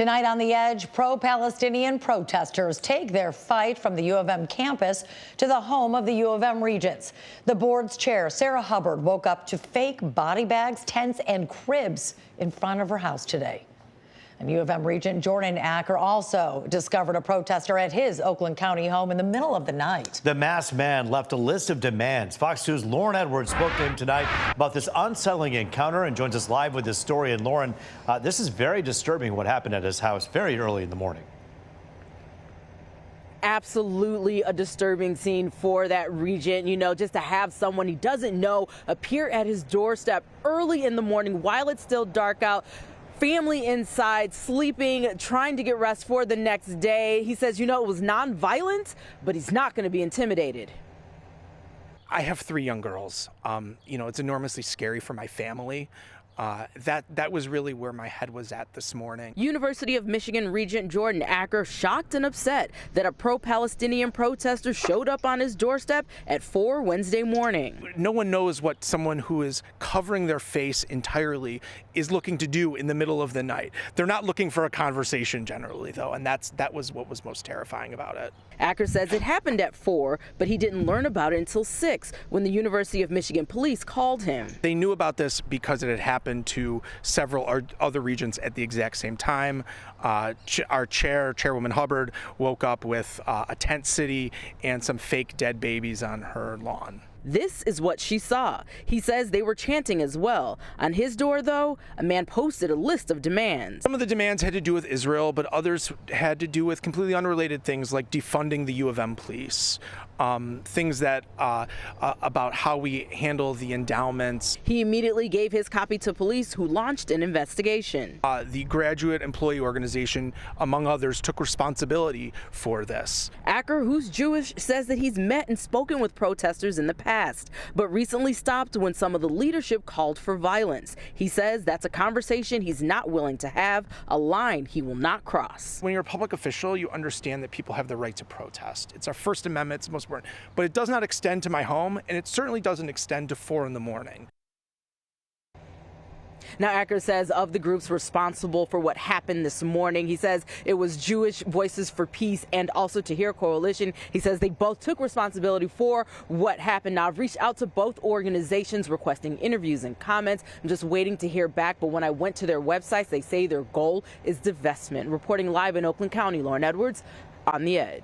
Tonight on The Edge, pro-Palestinian protesters take their fight from the U of M campus to the home of the U of M Regents. The board's chair, Sarah Hubbard, woke up to fake body bags, tents, and cribs in front of her house today. And U of M Regent Jordan Acker also discovered a protester at his Oakland County home in the middle of the night. The masked man left a list of demands. Fox 2's Lauren Edwards spoke to him tonight about this unsettling encounter and joins us live with this story. And Lauren, this is very disturbing what happened at his house very early in the morning. Absolutely a disturbing scene for that Regent, just to have someone he doesn't know appear at his doorstep early in the morning while it's still dark out. Family inside, sleeping, trying to get rest for the next day. He says, it was nonviolent, but he's not going to be intimidated. I have 3 young girls. It's enormously scary for my family. That was really where my head was at this morning. University of Michigan Regent Jordan Acker shocked and upset that a pro-Palestinian protester showed up on his doorstep at 4 Wednesday morning. No one knows what someone who is covering their face entirely is looking to do in the middle of the night. They're not looking for a conversation generally, though, and that was what was most terrifying about it. Acker says it happened at 4, but he didn't learn about it until 6 when the University of Michigan police called him. They knew about this because it had happened to several other regents at the exact same time. Our Chairwoman Hubbard, woke up with a tent city and some fake dead babies on her lawn. This is what she saw. He says they were chanting as well. On his door, though, a man posted a list of demands. Some of the demands had to do with Israel, but others had to do with completely unrelated things like defunding the U of M police, things that about how we handle the endowments. He immediately gave his copy to police, who launched an investigation. The Graduate Employee Organization, among others, took responsibility for this. Acker, who's Jewish, says that he's met and spoken with protesters in the past, but recently stopped when some of the leadership called for violence. He says that's a conversation he's not willing to have, a line he will not cross. When you're a public official, you understand that people have the right to protest. It's our First Amendment, it's most important, but it does not extend to my home, and it certainly doesn't extend to 4 in the morning. Now, Acker says of the groups responsible for what happened this morning, he says it was Jewish Voices for Peace and Also To Hear Coalition. He says they both took responsibility for what happened. Now, I've reached out to both organizations requesting interviews and comments. I'm just waiting to hear back. But when I went to their websites, they say their goal is divestment. Reporting live in Oakland County, Lauren Edwards, on The Edge.